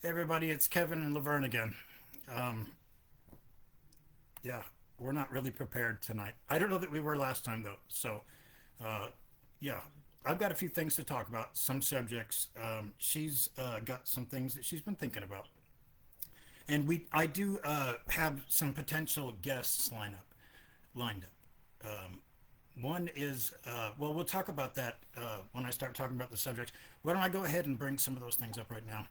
Hey everybody, it's Kevin and Laverne again. Um, yeah, we're not really prepared tonight. I don't know that we were last time though. So, uh, yeah, I've got a few things to talk about, some subjects. She's got some things that she's been thinking about, and I do have some potential guests lined up. One is, well, we'll talk about that when I start talking about the subjects. Why don't I go ahead and bring some of those things up right now?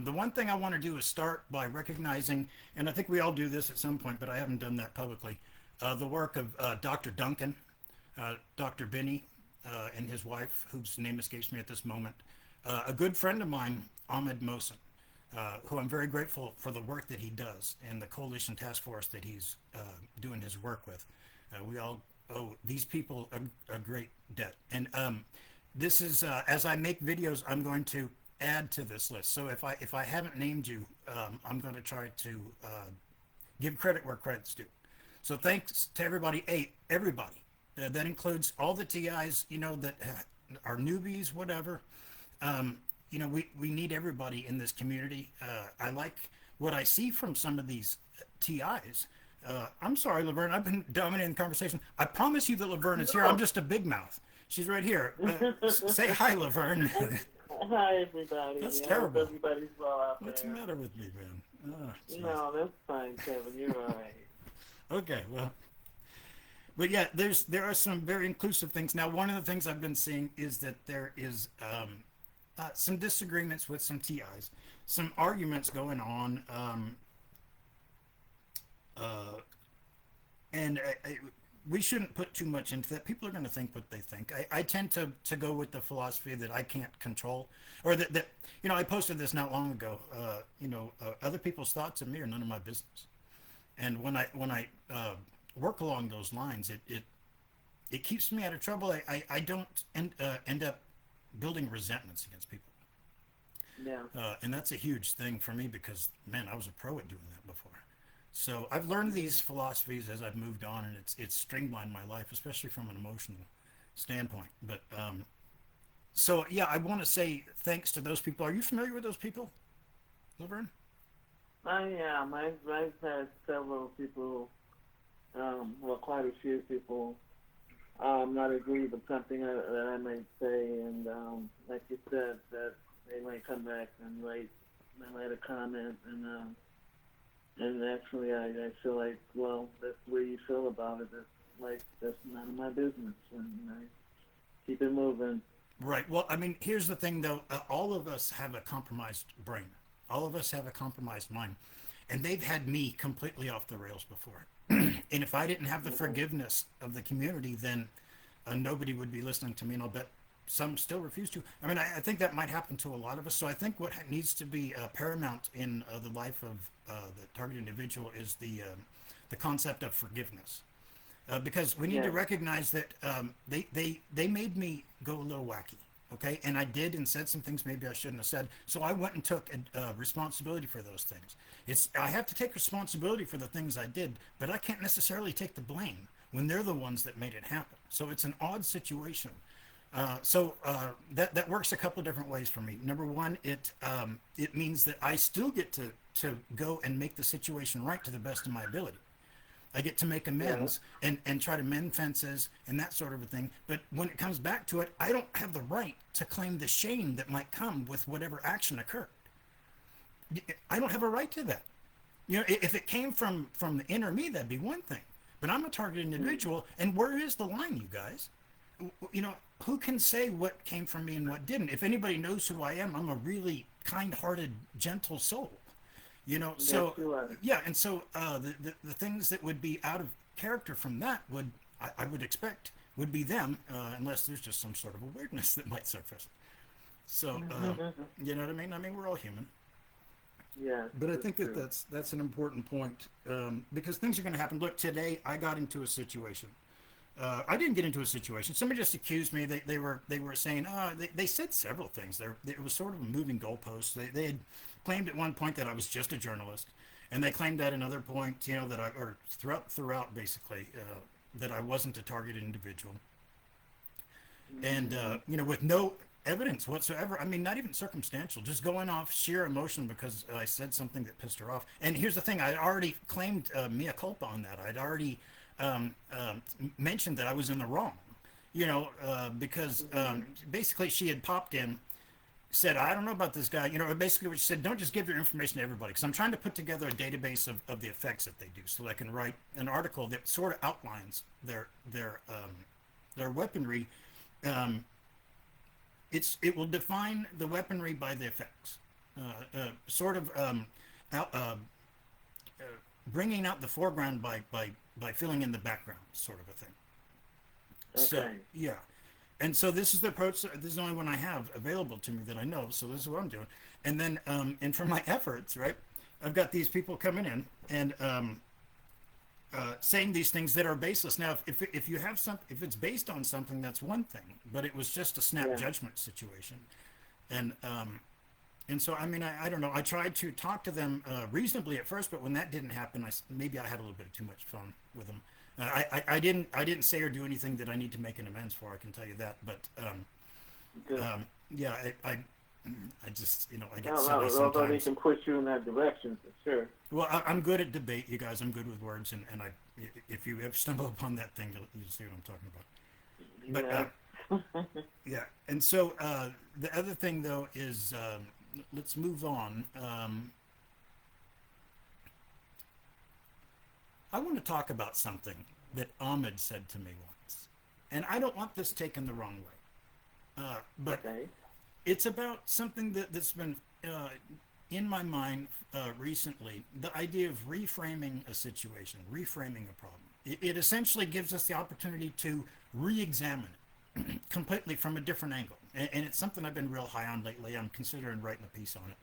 The one thing I want to do is start by recognizing, and I think we all do this at some point, but I haven't done that publicly, the work of Dr. Duncan, Dr. Binney, and his wife, whose name escapes me at this moment, a good friend of mine, Ahmed Mohsen, who I'm very grateful for the work that he does and the coalition task force that he's doing his work with. We all owe these people a great debt. And this is as I make videos, I'm going to add to this list. So if I haven't named you, I'm going to try to give credit where credit's due. So thanks to everybody. Hey, everybody. That includes all the TIs, that are newbies, whatever. We need everybody in this community. I like what I see from some of these TIs. I'm sorry, Laverne. I've been dominating the conversation. I promise you that Laverne is here. I'm No. just a big mouth. She's right here. Say hi, Laverne. Hi, everybody. That's I hope terrible. everybody's well out What's the there. matter with me, man? Oh, jeez. No, that's fine, Kevin. You're all right. Okay, well, but yeah, there are some very inclusive things. Now, one of the things I've been seeing is that there is some disagreements with some TIs, some arguments going on, uh, and we shouldn't put too much into that. People are going to think what they think. I tend to go with the philosophy that I can't control, or that I posted this not long ago. Other people's thoughts of me are none of my business. And when I work along those lines, it keeps me out of trouble. I don't end up building resentments against people. Yeah. And that's a huge thing for me because, man, I was a pro at doing that before. So I've learned these philosophies as I've moved on, and it's streamlined my life, especially from an emotional standpoint. But so yeah, I want to say thanks to those people. Are you familiar with those people, Laverne? I am. I've had several people, well, quite a few people, not agree with something that I might say, and like you said, that they might come back and write a comment, and actually, I feel like, well, that's the way you feel about it. That's none of my business, and keep it moving. Right. Well, I mean, here's the thing, though. All of us have a compromised brain. All of us have a compromised mind, and they've had me completely off the rails before. And if I didn't have the forgiveness of the community, then nobody would be listening to me, and I'll bet some still refuse to. I mean, I think that might happen to a lot of us. So I think what needs to be paramount in the life of the target individual is the concept of forgiveness. Because we need to Yes. recognize that they made me go a little wacky, okay? And I did and said some things maybe I shouldn't have said. So I went and took responsibility for those things. I have to take responsibility for the things I did, but I can't necessarily take the blame when they're the ones that made it happen. So it's an odd situation. That works a couple of different ways for me. Number one, it means that I still get to go and make the situation right to the best of my ability. I get to make Yeah. amends and try to mend fences and that sort of a thing. But when it comes back to it, I don't have the right to claim the shame that might come with whatever action occurred. I don't have a right to that. If it came from the inner me, that'd be one thing. But I'm a target individual, and where is the line, you guys? You know, who can say what came from me and what didn't? If anybody knows who I am, I'm a really kind-hearted, gentle soul. Yes, So you are. yeah, and so the things that would be out of character from that I would expect would be them, unless there's just some sort of a weirdness that might surface. So you know what I mean? I mean, we're all human. Yes, But I that's think that true. that's an important point, because things are going to happen. Look, today I got into a situation. I didn't get into a situation. Somebody just accused me. They were saying, they said several things. It was sort of a moving goalpost. They had claimed at one point that I was just a journalist, and they claimed at another point, that or throughout basically, that I wasn't a targeted individual. And Mm-hmm. with no evidence whatsoever. I mean, not even circumstantial, just going off sheer emotion because I said something that pissed her off. And here's the thing: I already claimed mea culpa on that. I'd already mentioned that I was in the wrong, because basically she had popped in, said, I don't know about this guy, basically what she said, don't just give your information to everybody, because I'm trying to put together a database of the effects that they do, so I can write an article that sort of outlines their weaponry. Um, it will define the weaponry by the effects, sort of out, bringing out the foreground by filling in the background, sort of a thing. So Okay. yeah, and so this is the approach. This is the only one I have available to me that I know. So this is what I'm doing. And then and for my efforts, right, I've got these people coming in and saying these things that are baseless. Now, if you have some, if it's based on something, that's one thing. But it was just a snap Yeah. judgment situation, and and so I mean I don't know. I tried to talk to them reasonably at first, but when that didn't happen, maybe I had a little bit of too much fun with them. I didn't say or do anything that I need to make an amends for. I can tell you that. But Good. yeah, I just I get Well, silly although they sometimes. can push you in that direction for sure. Well, I'm good at debate, you guys. I'm good with words, and if you ever stumble upon that thing, you'll see what I'm talking about. But Yeah. yeah, and so the other thing though is let's move on. I want to talk about something that Ahmed said to me once, and I don't want this taken the wrong way, but Okay. it's about something that's been in my mind recently. The idea of reframing a situation, reframing a problem. It essentially gives us the opportunity to re-examine it completely from a different angle, and it's something I've been real high on lately. I'm considering writing a piece on it.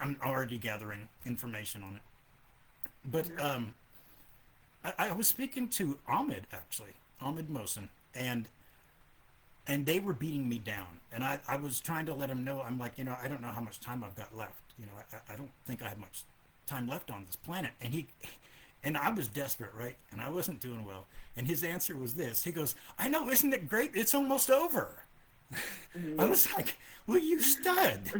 I'm already gathering information on it, but I was speaking to Ahmed actually, Ahmed Mohsen, and they were beating me down, and I was trying to let them know. I'm like, I don't know how much time I've got left. I don't think I have much time left on this planet. And I was desperate, right? And I wasn't doing well. And his answer was this. He goes, I know, isn't it great? It's almost over. I Yeah. was like, well, you stud.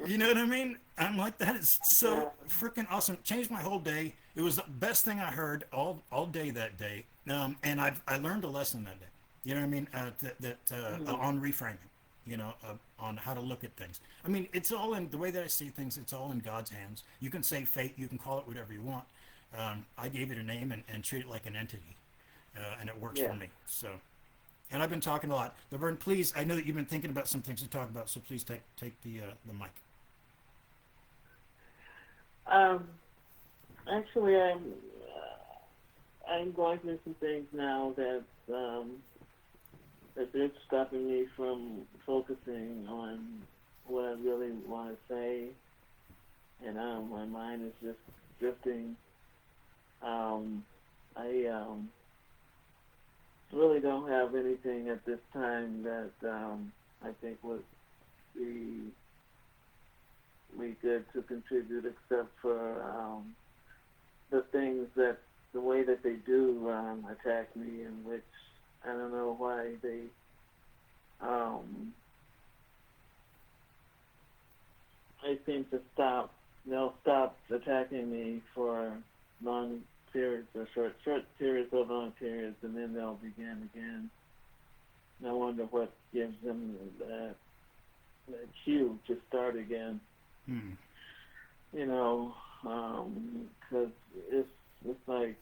You know what I mean? I'm like, that is Yeah. so freaking awesome. Changed my whole day. It was the best thing I heard all day that day. And I learned a lesson that day. You know what I mean? On reframing. On how to look at things. I mean, it's all in the way that I see things. It's all in God's hands. You can say fate. You can call it whatever you want. I gave it a name and treat it like an entity, and it works Yeah. for me. So, and I've been talking a lot. Laverne, please. I know that you've been thinking about some things to talk about. So please take the mic. Um. Actually, I'm going through some things now that it's stopping me from focusing on what I really want to say, and my mind is just drifting. I really don't have anything at this time that I think would be good to contribute, except for the things that the way that they do attack me, in which I don't know why they seem to stop. They'll stop attacking me for long periods or short periods or long periods, and then they'll begin again. And I wonder what gives them that cue to start again. Hmm. You know, because it's like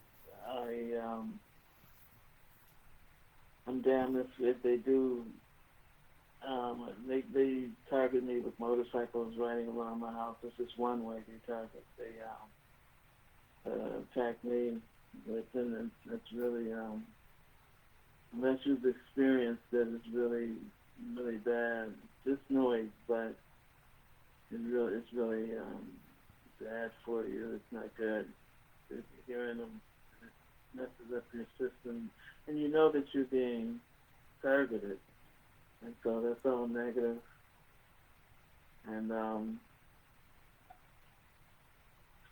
I'm damned if they do. They target me with motorcycles riding around my house. This is one way they target. They attack me. It's really unless you've experienced it, it's really really bad. Just noise, but it's really bad for you. It's not good. If you're hearing them, it messes up your system, and you know that you're being targeted, and so that's all negative. And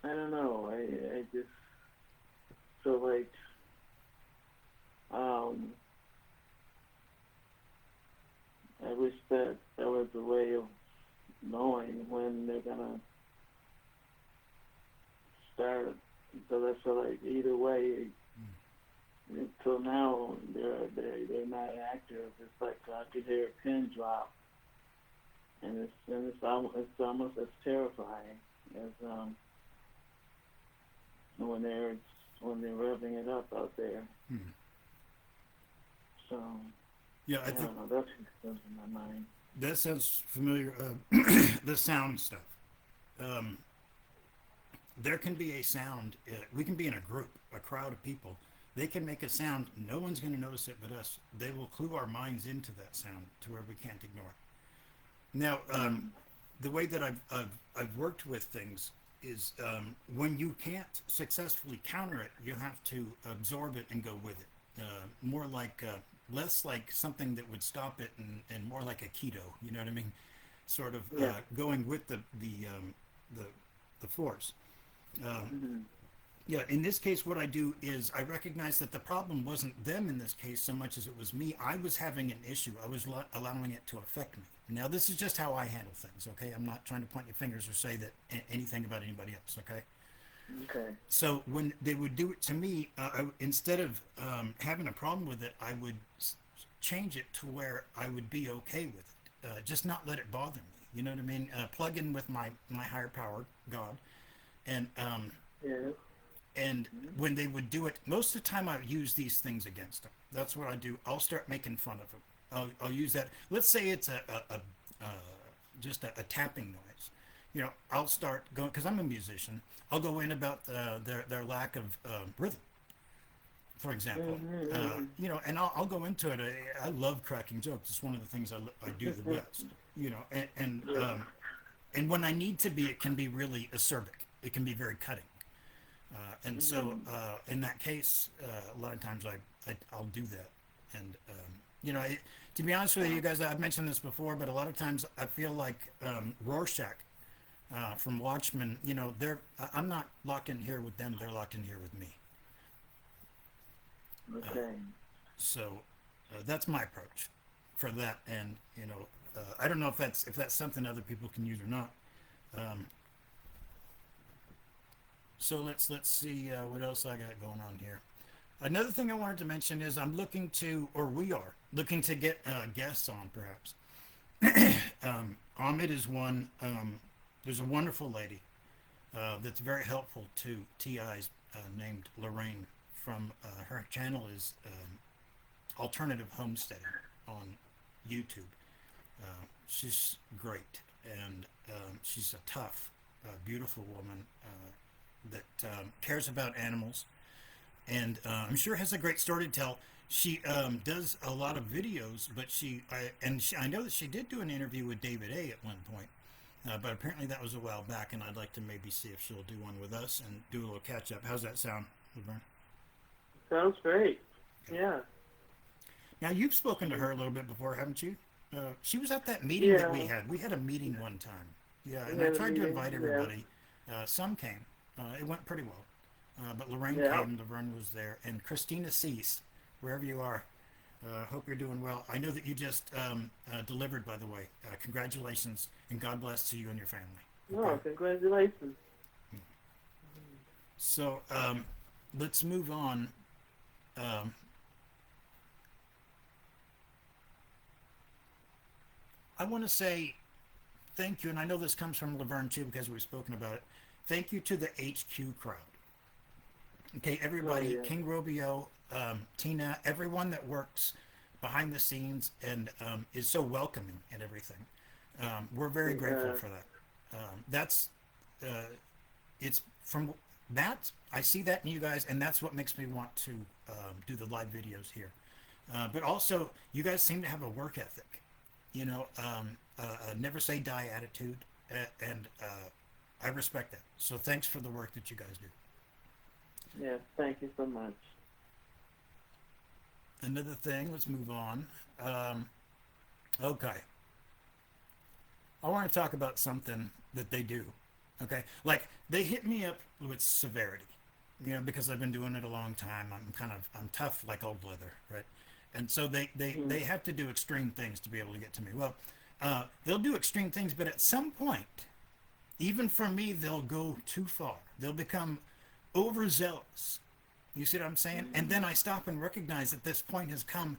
I don't know. I just feel like um, I wish that there was a way of knowing when they're gonna start, because I feel like either way, until now, they're not active. It's like I could hear a pin drop, and it's almost as terrifying as when they're revving it up out there. Hmm. So Yeah, I I think don't know. That's what's in my mind. that sounds familiar. The sound stuff. Um, there can be a sound. We can be in a group, a crowd of people. They can make a sound. No one's going to notice it but us. They will clue our minds into that sound to where we can't ignore it. Now, the way that I've worked with things is when you can't successfully counter it, you have to absorb it and go with it. More like less like something that would stop it, and more like Aikido. You know what I mean? Sort of Yeah. going with the force. Um, Mm-hmm. yeah, in this case, what I do is I recognize that the problem wasn't them in this case so much as it was me. I was having an issue. I was allowing it to affect me. Now, this is just how I handle things, okay? I'm not trying to point your fingers or say that anything about anybody else, okay? Okay. So when they would do it to me, instead of having a problem with it, I would change it to where I would be okay with it, just not let it bother me. You know what I mean? Plug in with my higher power, God, and Yeah. and when they would do it, most of the time I use these things against them. That's what I do. I'll start making fun of them. I'll use that. Let's say it's just a tapping noise. You know, I'll start going, because I'm a musician. I'll go in about their lack of rhythm, for example. Mm-hmm. You know, and I'll go into it. I love cracking jokes. It's one of the things I do the best. You know, and when I need to be, it can be really acerbic. It can be very cutting. And so, in that case, a lot of times I'll do that. And, you know, to be honest with you guys, I've mentioned this before, but a lot of times I feel like Rorschach from Watchmen, you know, I'm not locked in here with them, they're locked in here with me. Okay. So that's my approach for that. And, you know, I don't know if that's something other people can use or not. So let's see what else I got going on here. Another thing I wanted to mention is we are looking to get guests on, perhaps. Ahmed is one. There's a wonderful lady that's very helpful to TIs named Lorraine. From her channel is Alternative Homesteading on YouTube. She's great, and she's a tough, beautiful woman that cares about animals, and I'm sure has a great story to tell. She does a lot of videos, but I know that she did do an interview with David A. at one point, but apparently that was a while back, and I'd like to maybe see if she'll do one with us and do a little catch up. How's that sound, Laverne? Sounds great. Yeah. Now you've spoken to her a little bit before, haven't you? She was at that meeting that we had. We had a meeting one time. Yeah, and I tried to invite everybody. Some came. It went pretty well. But Lorraine came. Laverne was there, and Cristina Cease, wherever you are. Hope you're doing well. I know that you just delivered, by the way. Congratulations, and God bless to you and your family. Okay? Oh, congratulations. So let's move on. I want to say thank you, and I know this comes from Laverne too because we've spoken about it. Thank you to the HQ crowd. Okay, everybody, Oh, yeah. King Robio, Tina, everyone that works behind the scenes and is so welcoming and everything. We're very grateful for that. It's from that, I see that in you guys, and that's what makes me want to do the live videos here. But also, you guys seem to have a work ethic. You know, a never say die attitude, and I respect that. So thanks for the work that you guys do. Yeah, thank you so much. Another thing, let's move on. Okay. I want to talk about something that they do. Okay. Like, they hit me up with severity, you know, because I've been doing it a long time. I'm tough like old leather, right? And so they have to do extreme things to be able to get to me. Well, they'll do extreme things, but at some point, even for me, they'll go too far. They'll become overzealous. You see what I'm saying? And then I stop and recognize that this point has come,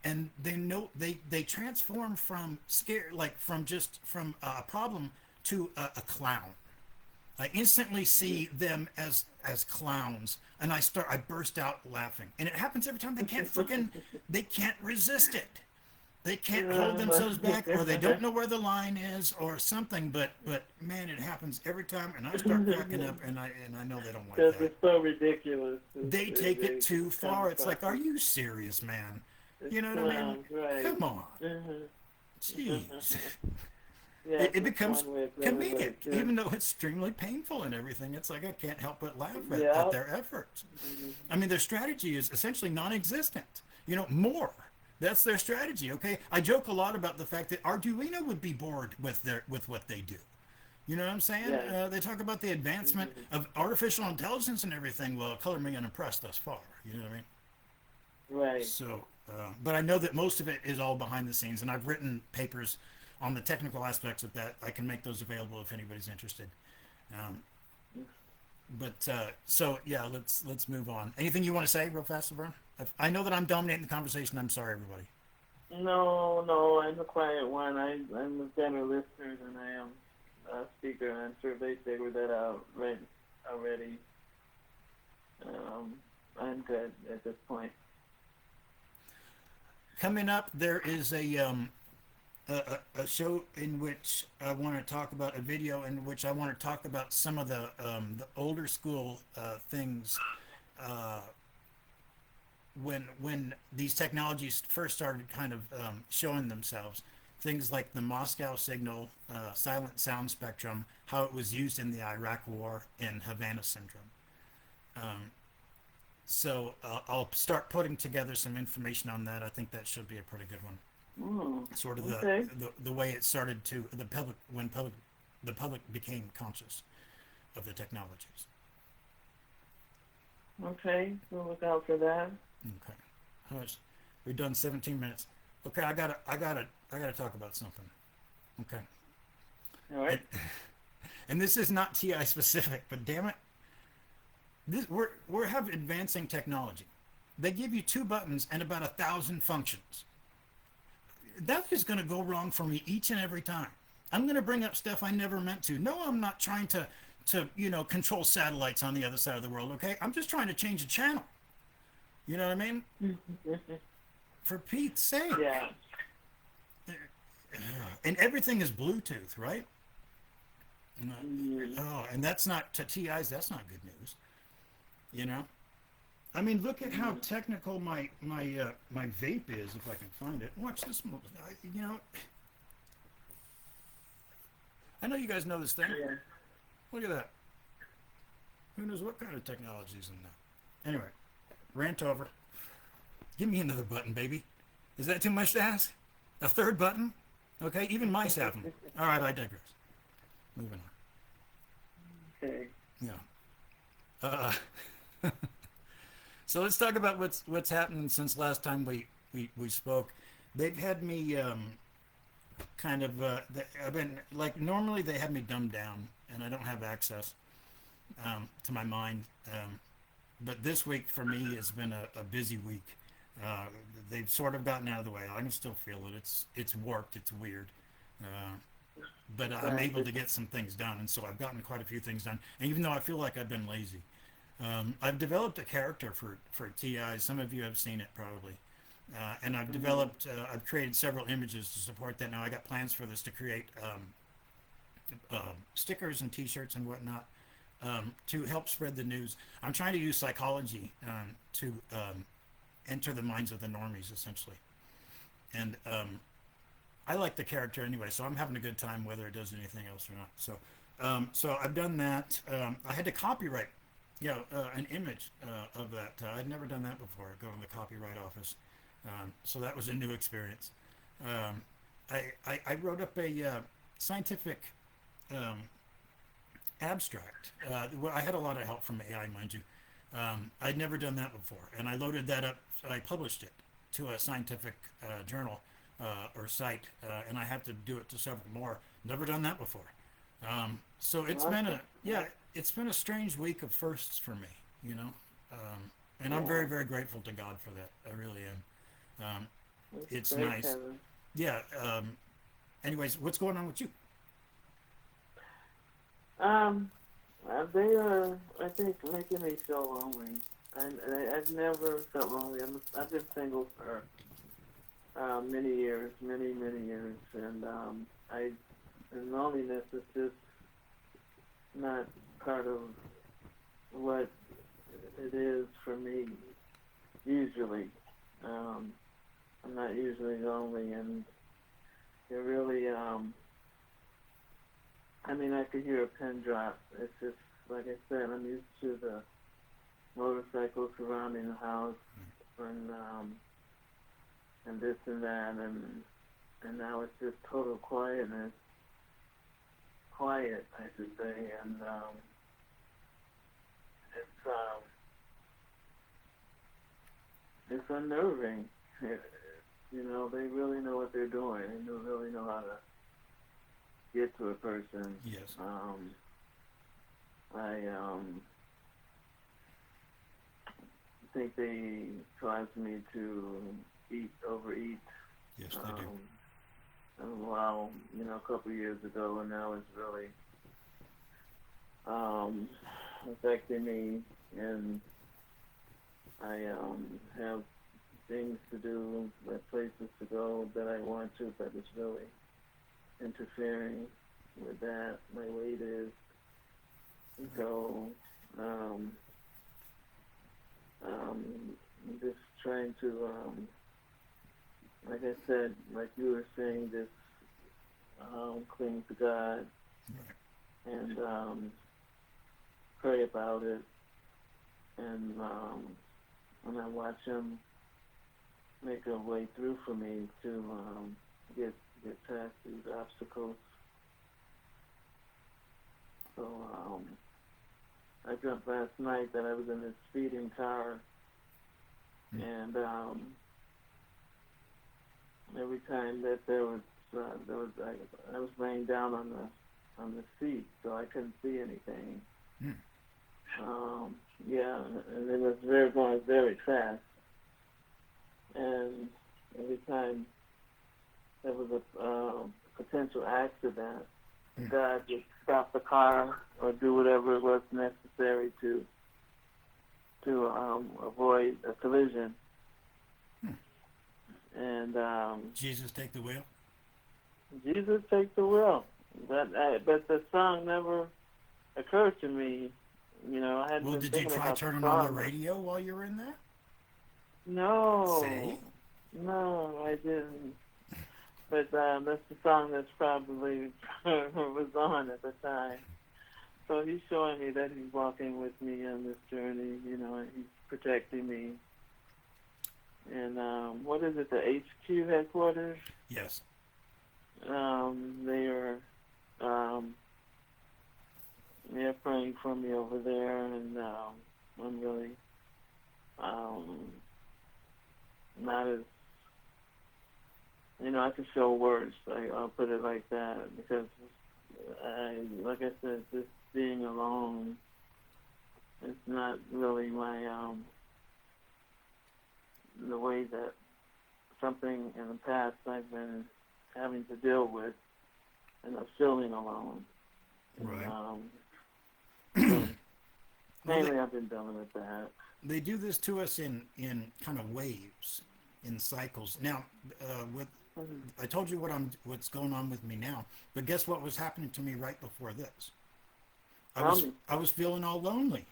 and they know they transform from scare, like from a problem to a clown. I instantly see them as clowns, and I burst out laughing, and it happens every time. They can't resist it. They can't hold themselves back, or they don't know where the line is, or something. But man, it happens every time, and I start cracking up, and I know they don't like Because that. it's so ridiculous. They take it too far. It's like, are you serious, man? You know what I mean? Right. Come on. Mm-hmm. Jeez. Yeah, It becomes comedic, even though it's extremely painful and everything. It's like I can't help but laugh at their efforts. I mean, their strategy is essentially non-existent. More. That's their strategy. Okay, I joke a lot about the fact that Arduino would be bored with what they do. You know what I'm saying? Yeah. They talk about the advancement of artificial intelligence and everything. Well, color me unimpressed thus far. You know what I mean? Right. So, but I know that most of it is all behind the scenes, and I've written papers on the technical aspects of that. I can make those available if anybody's interested. So yeah, let's move on. Anything you want to say real fast, Laverne? I know that I'm dominating the conversation. I'm sorry, everybody. No, I'm a quiet one. I'm a better listener than I am a speaker. I'm sure they figured that out already. I'm good at this point. Coming up, there is a show in which I want to talk about, a video in which I want to talk about some of the older school things when these technologies first started kind of showing themselves. Things like the Moscow signal, silent sound spectrum, how it was used in the Iraq War, and Havana Syndrome. So I'll start putting together some information on that. I think that should be a pretty good one. Sort of the way it started to the public became conscious of the technologies. Okay, we'll look out for that. Okay, how much? We've done 17 minutes. Okay, I gotta talk about something. Okay. All right. And this is not TI specific, but damn it, we're have advancing technology. They give you 2 buttons and about 1,000 functions. That is going to go wrong for me each and every time. I'm going to bring up stuff I never meant to. No, I'm not trying to control satellites on the other side of the world, okay? I'm just trying to change a channel. You know what I mean? For Pete's sake. Yeah. And everything is Bluetooth, right? Oh, and that's not, to TIs, that's not good news. I mean, look at how technical my vape is, if I can find it. Watch this. I know you guys know this thing. Yeah. Look at that. Who knows what kind of technology is in that? Anyway, rant over. Give me another button, baby. Is that too much to ask? A 3rd button? Okay, even mice have them. All right, I digress. Moving on. Okay. Yeah. So let's talk about what's happened since last time we spoke. They've had me kind of I've been like, normally they have me dumbed down and I don't have access to my mind, but this week for me has been a busy week. They've sort of gotten out of the way. I can still feel it. It's warped. It's weird. But I'm able to get some things done, and so I've gotten quite a few things done. And even though I feel like I've been lazy, I've developed a character for TI. Some of you have seen it probably. And I've I've created several images to support that. Now I got plans for this to create stickers and T-shirts and whatnot to help spread the news. I'm trying to use psychology to enter the minds of the normies, essentially. And I like the character anyway, so I'm having a good time whether it does anything else or not. So I've done that. I had to copyright an image of that. I'd never done that before, go to the copyright office. So that was a new experience. I wrote up a scientific abstract. I had a lot of help from AI, mind you. I'd never done that before, and I loaded that up. I published it, to a scientific journal or site, and I have to do it to several more. Never done that before. So it's been Awesome. a it's been a strange week of firsts for me, you know, and I'm Yeah. very very grateful to God for that. I really am. That's It's great, nice. Kevin. Yeah. Anyways, what's going on with you? Um, they are, I think, making me feel lonely. I've never felt lonely. I've been single for many years, many years, and and loneliness is just not part of what it is for me. Usually, um, I'm not usually lonely, and it really, I mean, I could hear a pin drop. It's just like I said, I'm used to the motorcycles surrounding the house, and this and that, and now it's just total quietness. Quiet, I should say, and it's it's unnerving. You know, they really know what they're doing. They really know how to get to a person. Yes. I think they cause me to overeat. Yes, they do. Well, you know, a couple of years ago, and now it's really affecting me, and I have things to do, places to go that I want to, but it's really interfering with that. My weight is so. I'm just trying to, like I said, like you were saying, just cling to God Right. and pray about it, and I watch Him make a way through for me to get past these obstacles. So I dreamt last night that I was in this speeding car, and every time that there was I was laying down on the seat, so I couldn't see anything. Mm. Yeah, and it was going very fast, and every time there was a potential accident, God just stop the car or do whatever was necessary to avoid a collision. And Jesus, take the wheel. Jesus take the wheel. But the song never occurred to me. You know, I hadn't Well, been did you thinking try about the turning on the song. radio while you were in there? No, See? no, I didn't. But that's the song that's probably was on at the time. So he's showing me that he's walking with me on this journey. You know, and he's protecting me. And what is it? The HQ headquarters. Yes. They are they're praying for me over there, and I'm really not as, you know, I can show words. I'll put it like that, because like I said, just being alone, it's not really my the way that something in the past I've been having to deal with, and I'm feeling alone. Right. So mainly I've been dealing with that. They do this to us in kind of waves, in cycles. Now, I told you what's going on with me now, but guess what was happening to me right before this? I was feeling all lonely.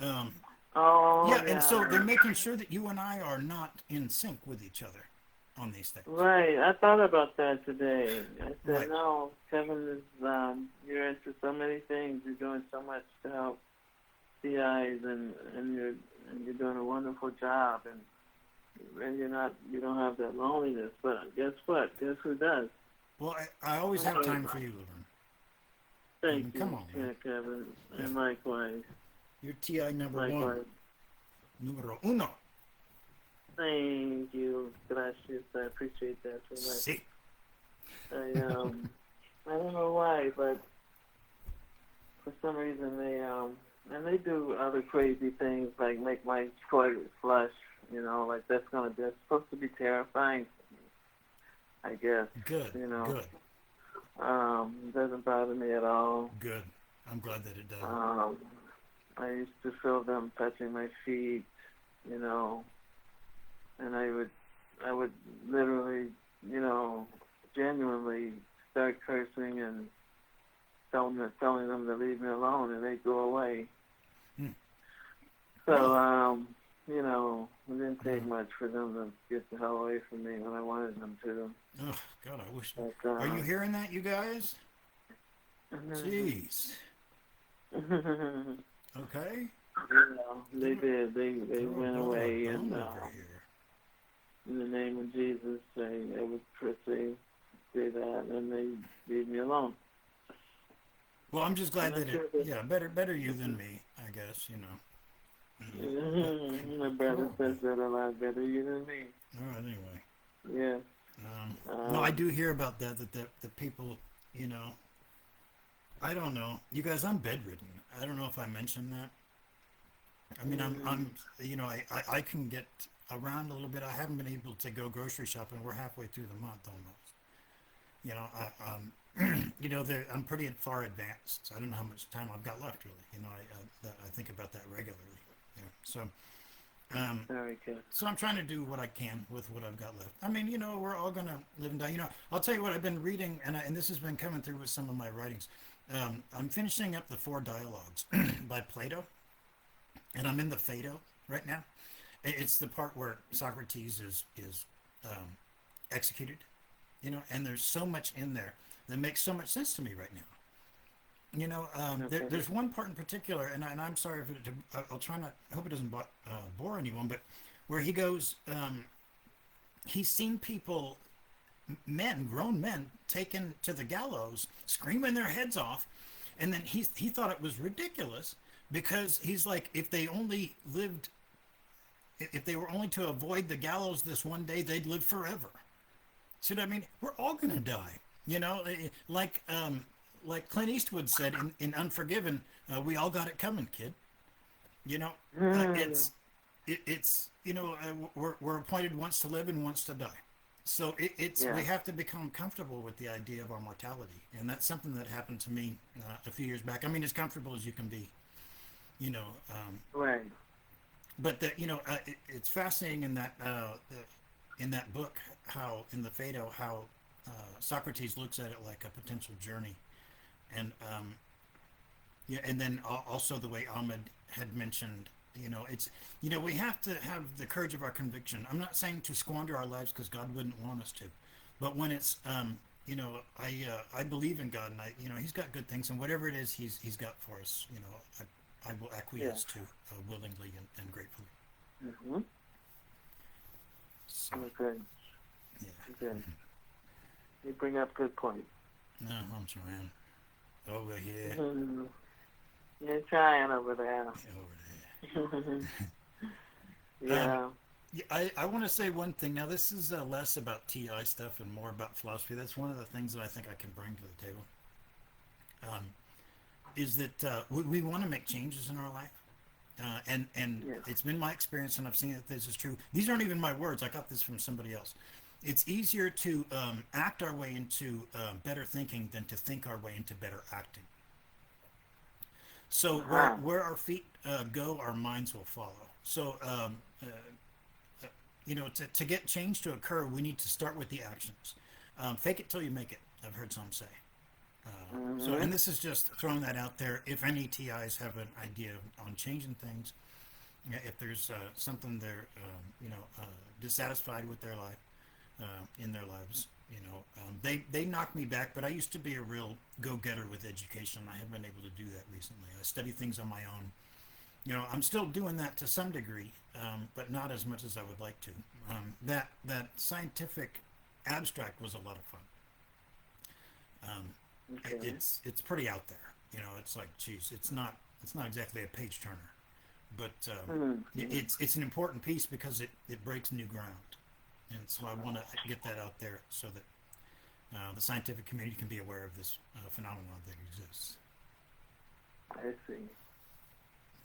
Yeah, and so they're making sure that you and I are not in sync with each other on these things. Right. I thought about that today. I said, Right. no, Kevin is, you're into so many things. You're doing so much to help CIs, and you're doing a wonderful job, and you don't have that loneliness. But guess what? Guess who does? Well, I always have time for you, Laverne. Thank you, come on, man. Kevin, Yeah. and likewise. You're TI number Likewise. one. Numero uno. Thank you. Gracias. I appreciate that so much. See. I don't know why, but for some reason and they do other crazy things like make my toilet flush. Like that's supposed to be terrifying. I guess. Good. Good. It doesn't bother me at all. Good. I'm glad that it does. I used to feel them touching my feet, and I would literally, genuinely start cursing and telling them to leave me alone, and they'd go away. So, it didn't take much for them to get the hell away from me when I wanted them to. Oh, God, I wish. Are you hearing that, you guys? Jeez. Okay. They did. They went away, and in the name of Jesus, they would say that, and they leave me alone. Well, I'm just glad better you than me, I guess, My brother says that a lot. Better you than me. All right, anyway. Yeah. No, I do hear about that the people, I don't know. You guys, I'm bedridden. I don't know if I mentioned that. I mean, I can get around a little bit. I haven't been able to go grocery shopping. We're halfway through the month almost. I'm pretty far advanced. So I don't know how much time I've got left, really. I think about that regularly. Yeah. So, very good. So I'm trying to do what I can with what I've got left. I mean, we're all gonna live and die. I'll tell you what I've been reading, and this has been coming through with some of my writings. I'm finishing up the 4 dialogues by Plato, and I'm in the Phaedo right now. It's the part where Socrates is executed, and there's so much in there that makes so much sense to me right now. There's one part in particular, and I'm sorry if I'll try not. I hope it doesn't bore anyone, but where he goes, he's seen people, grown men, taken to the gallows, screaming their heads off, and then he thought it was ridiculous because he's like, if they were only to avoid the gallows this one day, they'd live forever. See what I mean? We're all gonna die. Like Clint Eastwood said in Unforgiven, we all got it coming, kid. We're appointed once to live and once to die. So we have to become comfortable with the idea of our mortality, and that's something that happened to me a few years back. I mean, as comfortable as you can be, Right. But it's fascinating in that book how in the Phaedo how Socrates looks at it like a potential journey, and and then also the way Ahmed had mentioned. It's we have to have the courage of our conviction. I'm not saying to squander our lives because God wouldn't want us to, but when it's I believe in God, and He's got good things, and whatever it is He's got for us, I will acquiesce to willingly and gratefully. Mm-hmm. So, good. Yeah. Good. You bring up good points. No, I'm trying. Over here. Mm-hmm. You're trying over there. Over there. Yeah. I want to say one thing. Now, this is less about TI stuff and more about philosophy. That's one of the things that I think I can bring to the table. Is that we want to make changes in our life. And Yes. It's been my experience, and I've seen that this is true. These aren't even my words. I got this from somebody else. It's easier to act our way into better thinking than to think our way into better acting. So where our feet go, our minds will follow. So, to get change to occur, we need to start with the actions. Fake it till you make it, I've heard some say. So, and this is just throwing that out there. If any TIs have an idea on changing things, if there's something they're, dissatisfied with their life, in their lives, they knock me back, but I used to be a real go-getter with education. I haven't been able to do that recently. I study things on my own. I'm still doing that to some degree, but not as much as I would like to. That scientific abstract was a lot of fun. Okay. It's pretty out there. It's like, geez, it's not exactly a page turner, but Mm-hmm. it's an important piece because it breaks new ground, and so I want to get that out there so that the scientific community can be aware of this phenomenon that exists. I see.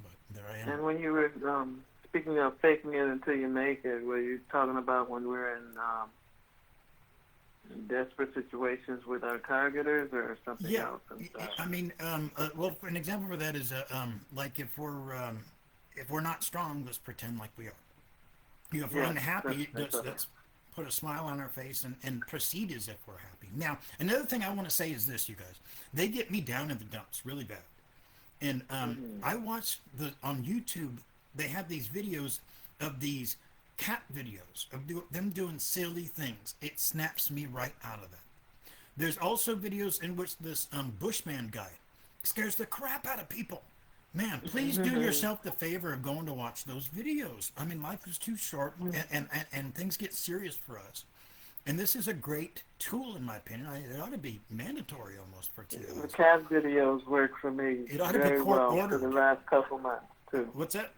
But there I am. And when you were speaking of faking it until you make it, were you talking about when we're in desperate situations with our targeters or something Yeah, else? I mean, well, an example for that is like if we're not strong, let's pretend like we are. You know, if we're Yeah, unhappy, that's let's put a smile on our face and proceed as if we're happy. Now, another thing I want to say is this, you guys. They get me down in the dumps really bad. And I watched on YouTube, they have these videos of these cat videos of them doing silly things. It snaps me right out of that. There's also videos in which this Bushman guy scares the crap out of people. Man, please do yourself the favor of going to watch those videos. I mean, life is too short, and things get serious for us. And this is a great tool, in my opinion. It ought to be mandatory almost for today. The cat videos work for me It ought to be very court well ordered. for the last couple months, too. What's that?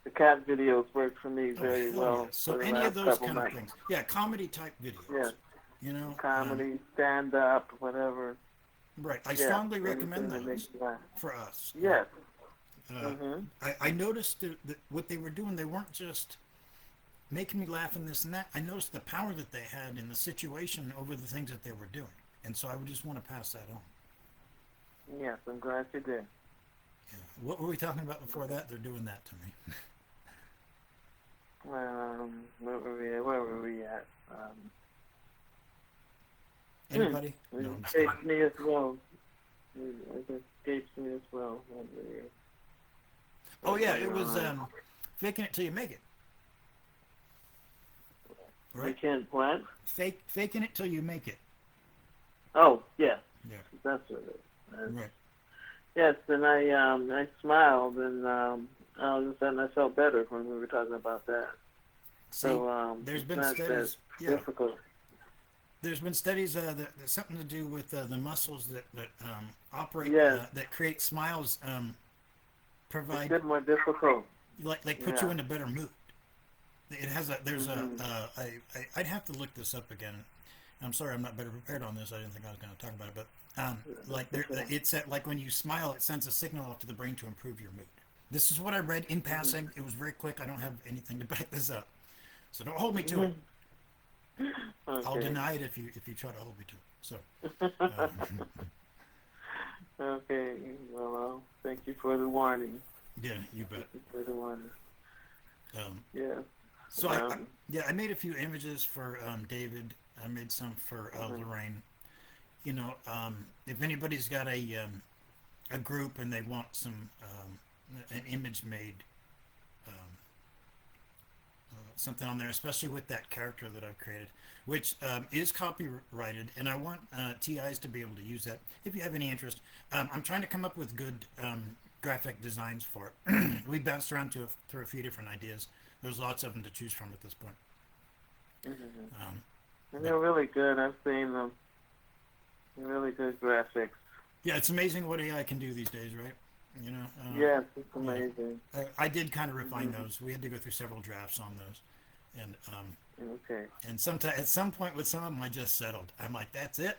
The cat videos work for me very hell well yeah. So for the any last of those couple kind of months. things. Yeah, comedy type videos. Yes. You know? Comedy, stand-up, whatever. Right. I Yeah, strongly recommend anything that those makes you laugh. for us. Yes. I noticed that what they were doing, they weren't just making me laugh and this and that. I noticed the power that they had in the situation over the things that they were doing. And so I would just want to pass that on. Yes, I'm glad you did. Yeah. What were we talking about before that? They're doing that to me. Where were we at? Anybody? It No, I'm just escapes kidding. me as well. It escapes me as well. Oh, yeah, it was faking it till you make it. We Right? can't what? Faking it till you make it. Oh, yeah. Yeah. That's what it is. Right. Yes, and I smiled, and all of a sudden I felt better when we were talking about that. See, So there's it's been not studies. that Yeah. difficult. There's been studies that's something to do with the muscles that operate, Yes. that create smiles, It's provide, a bit more difficult. like put you Yeah. in a better mood. It has there's I'd have to look this up again. I'm sorry, I'm not better prepared on this. I didn't think I was going to talk about it, but like it's like when you smile, it sends a signal off to the brain to improve your mood. This is what I read in passing. It was very quick. I don't have anything to back this up, so don't hold me to it. Okay. I'll deny it if you try to hold me to it. So, Okay. Well, thank you for the warning. yeah, you bet. Thank you for the warning. Yeah. So I made a few images for David. I made some for Lorraine. You know, if anybody's got a group and they want some an image made, something on there, especially with that character that I've created, which is copyrighted, and I want TIs to be able to use that. If you have any interest, I'm trying to come up with good graphic designs for it. We bounced around through a few different ideas. There's lots of them to choose from at this point. And they're really good. I've seen them. They're really good graphics. Yeah, it's amazing what AI can do these days, right? You know. Yes, it's amazing. I did kind of refine those. We had to go through several drafts on those, and Okay. and sometimes at some point with some of them I just settled. I'm like, that's it,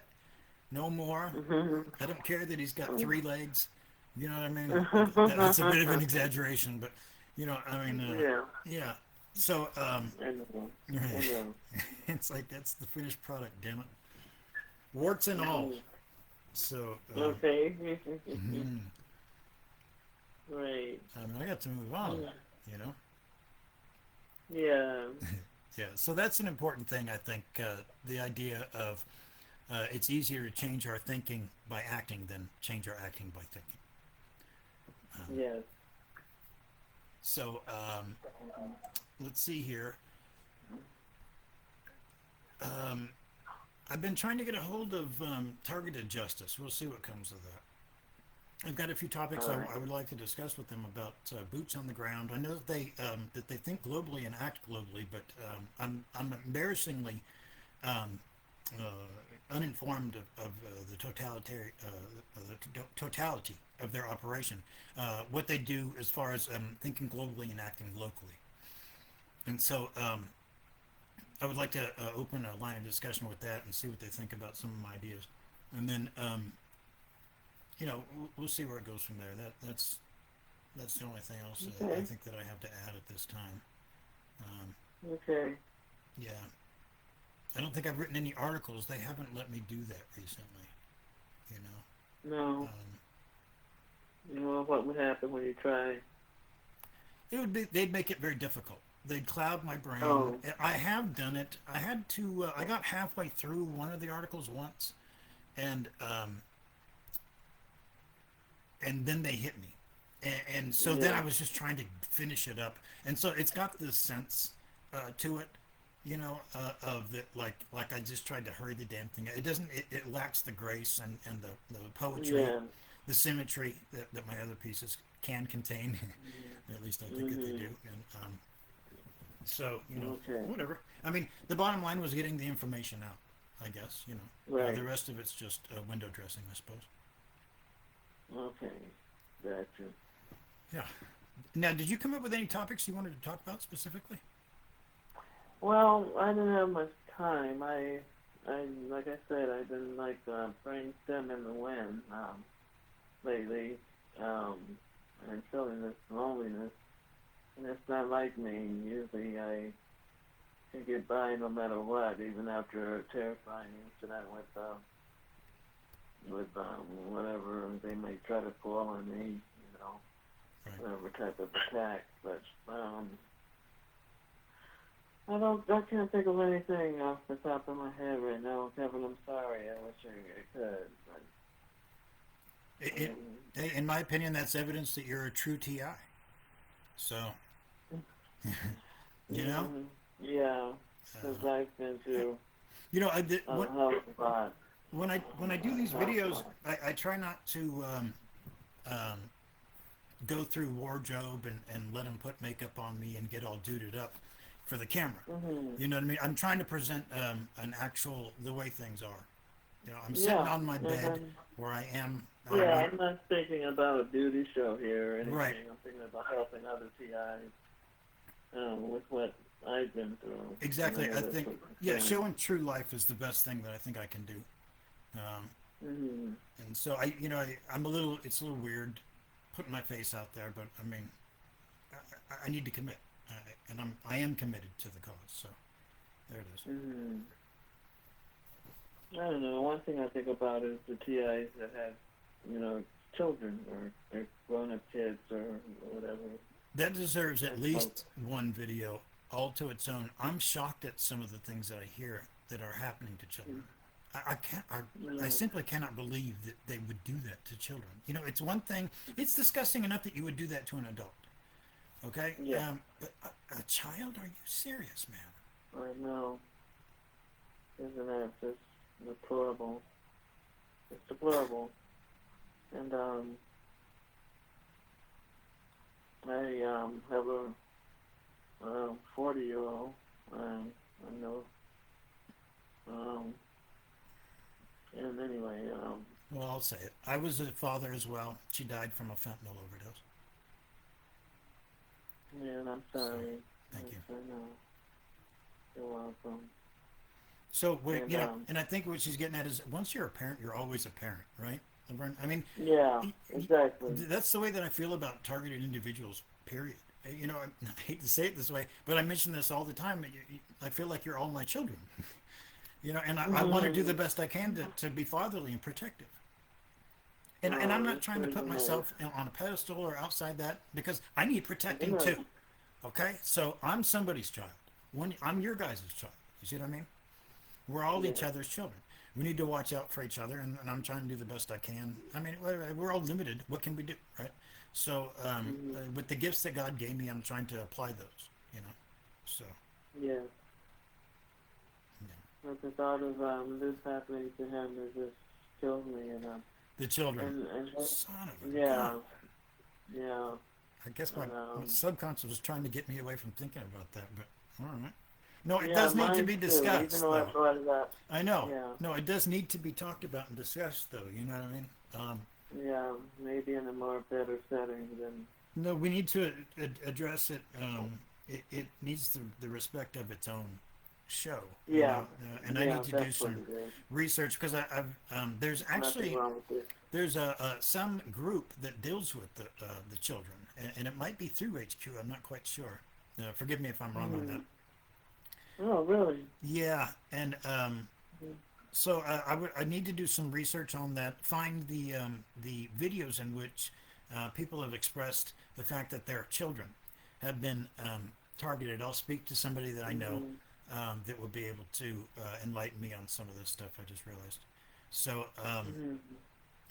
no more. I don't care that he's got 3 legs. You know what I mean? That's a bit of an exaggeration, but you know, I mean, yeah. So I know. I know. it's like that's the finished product. Damn it, warts and all. So Okay. mhm. Right. I mean, I got to move on. You know. Yeah. Yeah, so that's an important thing, I think. The idea of it's easier to change our thinking by acting than change our acting by thinking. Yes. So let's see here. I've been trying to get a hold of targeted justice. We'll see what comes of that. I've got a few topics I would like to discuss with them about boots on the ground. I know that they think globally and act globally, but I'm embarrassingly uninformed of the totality of their operation, what they do as far as thinking globally and acting locally. And so I would like to open a line of discussion with that and see what they think about some of my ideas. And then, we'll see where it goes from there. That's the only thing else I Okay. think that I have to add at this time. Okay. Yeah. I don't think I've written any articles. They haven't let me do that recently. You know, No. You know what would happen when you try? they'd make it very difficult. They'd cloud my brain. Oh. I have done it. I had to. I got halfway through one of the articles once, and then they hit me, and so then I Yeah. was just trying to finish it up, and so it's got this sense to it, of that, like I just tried to hurry the damn thing. It doesn't. It lacks the grace and the poetry, Yeah. the symmetry that my other pieces can contain. At least I think that they do. And so Okay. whatever. I mean, the bottom line was getting the information out. I guess Right. the rest of it's just window dressing, I suppose. Okay. Gotcha. Yeah. Now, did you come up with any topics you wanted to talk about specifically? Well, I didn't have much time. Like I said, I've been like brainstorming the wind lately, and feeling this loneliness. And it's not like me. Usually, I can get by no matter what, even after a terrifying incident with whatever they may try to pull on me, Right. whatever type of attack. But I can't think of anything off the top of my head right now, Kevin. I'm sorry. I wish I could, but Hey, in my opinion, that's evidence that you're a true TI. So, you know, yeah, because I've been through I did, a hell of a lot. when I do these videos, I try not to um, go through wardrobe and let them put makeup on me and get all duded up for the camera. Mm-hmm. You know what I mean? I'm trying to present an actual the way things are. I'm sitting Yeah. on my bed Mm-hmm. where I am. Yeah, I'm not thinking about a beauty show here or anything. Right. I'm thinking about helping other TIs with what I've been through. Exactly. I that's think, what yeah, I'm saying. showing true life is the best thing that I think I can do. Mm-hmm. And so I'm it's a little weird putting my face out there, but I mean, I need to commit, and I am committed to the cause. So there it is. Mm-hmm. I don't know. One thing I think about is the TIs that have, children or grown-up kids or whatever. That deserves at least one video all to its own. I'm shocked at some of the things that I hear that are happening to children. I can't. I simply cannot believe that they would do that to children. It's one thing. It's disgusting enough that you would do that to an adult. Okay. Yeah. But a child? Are you serious, man? I know. Isn't that just deplorable? It's deplorable. And I have a 40-year-old. I know. And anyway, Well, I'll say it. I was a father as well. She died from a fentanyl overdose. yeah, and I'm sorry. Thank you. I know. You're welcome. So, And, and I think what she's getting at is once you're a parent, you're always a parent, right? Laverne? I mean, Yeah, exactly. that's the way that I feel about targeted individuals, period. I hate to say it this way, but I mention this all the time. I feel like you're all my children. And I want to do the best I can to be fatherly and protective. And I'm not trying to put myself on a pedestal or outside that because I need protecting too. Okay? So I'm somebody's child. I'm your guys' child. You see what I mean? We're all each other's children. We need to watch out for each other, and I'm trying to do the best I can. I mean, we're all limited. What can we do, right? So with the gifts that God gave me, I'm trying to apply those, So, Yeah. yeah. But the thought of this happening to him is just kills me, The children. and Son of a yeah, gun. yeah. I guess my subconscious was trying to get me away from thinking about that, but all right. No, it Yeah, does need to mine be too. Even discussed, though I though. brought it up. I know. Yeah, No, it does need to be talked about and discussed, though. You know what I mean? yeah. Maybe in a more better setting than. No, we need to address it. It needs the respect of its own show, you Yeah, know. And I yeah. need to That's do what some it is. research because there's Nothing actually wrong with it. there's some group that deals with the children, and it might be through HQ. I'm not quite sure. Forgive me if I'm wrong on that. Mm. Oh, really? Yeah, and Mm. so I need to do some research on that. Find the videos in which people have expressed the fact that their children have been targeted. I'll speak to somebody that I know Mm-hmm. that will be able to enlighten me on some of this stuff. I just realized. So Mm-hmm.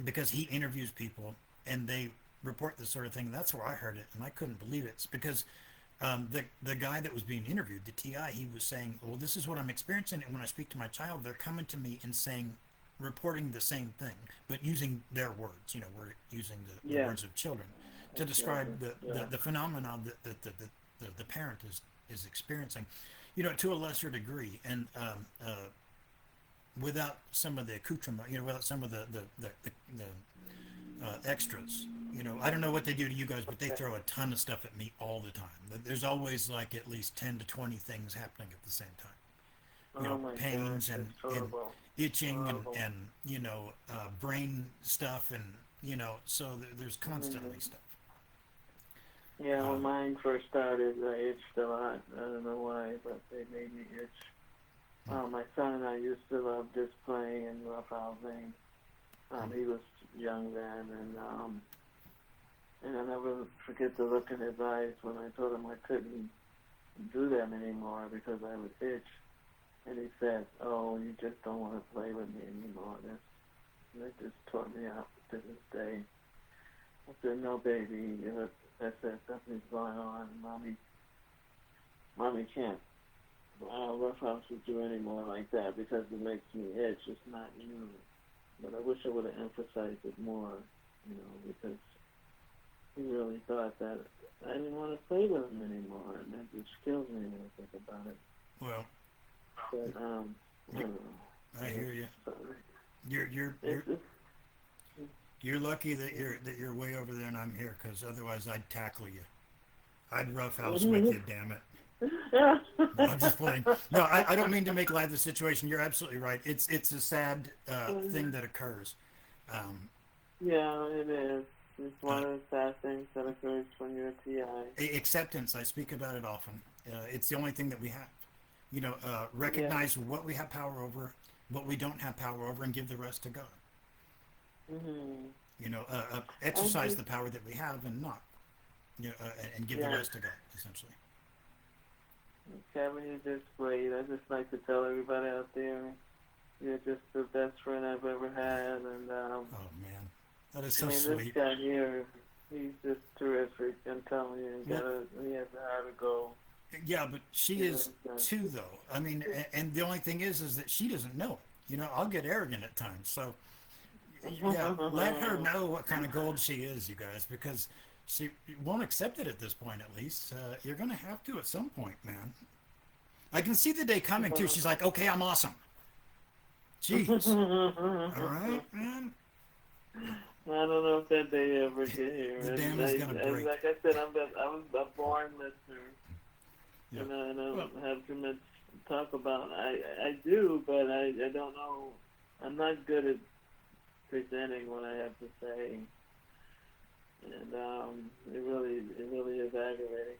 because he interviews people and they report this sort of thing. That's where I heard it, and I couldn't believe it. It's because the guy that was being interviewed, the TI, he was saying, "Well, this is what I'm experiencing, and when I speak to my child, they're coming to me and saying, reporting the same thing, but using their words. You know, we're using the Yeah. words of children to Exactly. describe Yeah. the phenomenon that the parent is experiencing, you know, to a lesser degree, and without some of the accoutrement, you know, without some of the extras. You know, I don't know what they do to you guys, but they Okay. throw a ton of stuff at me all the time. There's always like at least 10 to 20 things happening at the same time. You Oh know, my gosh, pains it's and horrible. itching Horrible. and you know, brain stuff and, you know, so there's Mm-hmm. constantly stuff. Yeah, when Um, mine first started, I itched a lot. I don't know why, but they made me itch. mm, My son and I used to love just playing and roughhousing. mm, He was young then, and I never forget the look in his eyes when I told him I couldn't do that anymore because I would itch. And he said, "Oh, you just don't want to play with me anymore." That just tore me up to this day. I said, "No, baby." I said, "Something's going on. Mommy can't roughhouse with you anymore like that because it makes me itch. It's not you." But I wish I would have emphasized it more, because he really thought that I didn't want to play with him anymore, and that just kills me when I think about it. well, But I you, don't know. I hear you. It's, You're you're it's, you're it's you're lucky that you're way over there and I'm here, because otherwise I'd tackle you. I'd roughhouse with you, damn it. yeah. No, I'm just playing. No, I don't mean to make light of the situation. You're absolutely right. It's a sad thing that occurs. Um, Yeah, it is. It's uh, one of the sad things that occurs when you're a TI. acceptance. I speak about it often. It's the only thing that we have. You know, Yeah. recognize what we have power over, what we don't have power over, and give the rest to God. Mhm. You know, I exercise just, the power that we have and not. You know, and give the yeah. rest to God, essentially. Kevin, you're just great. I just like to tell everybody out there, you're just the best friend I've ever had, and Oh man, that is I so mean, this sweet. guy here, he's just terrific. I'm telling you, Well, he has a heart of gold. yeah, but she He is really does. too, though. I mean, and the only thing is that she doesn't know it. You know, I'll get arrogant at times. So, yeah, let her know what kind of gold she is, you guys, because she won't accept it at this point. At least you're gonna have to at some point, man. I can see the day coming too. She's like, "Okay, I'm awesome." Jeez. All right, man. I don't know if that day ever get here. The And dam is gonna break. like I said, I was a born listener, Yeah. and I Well, don't have too much to talk about. I do, but I don't know. I'm not good at presenting what I have to say, and it really is aggravating.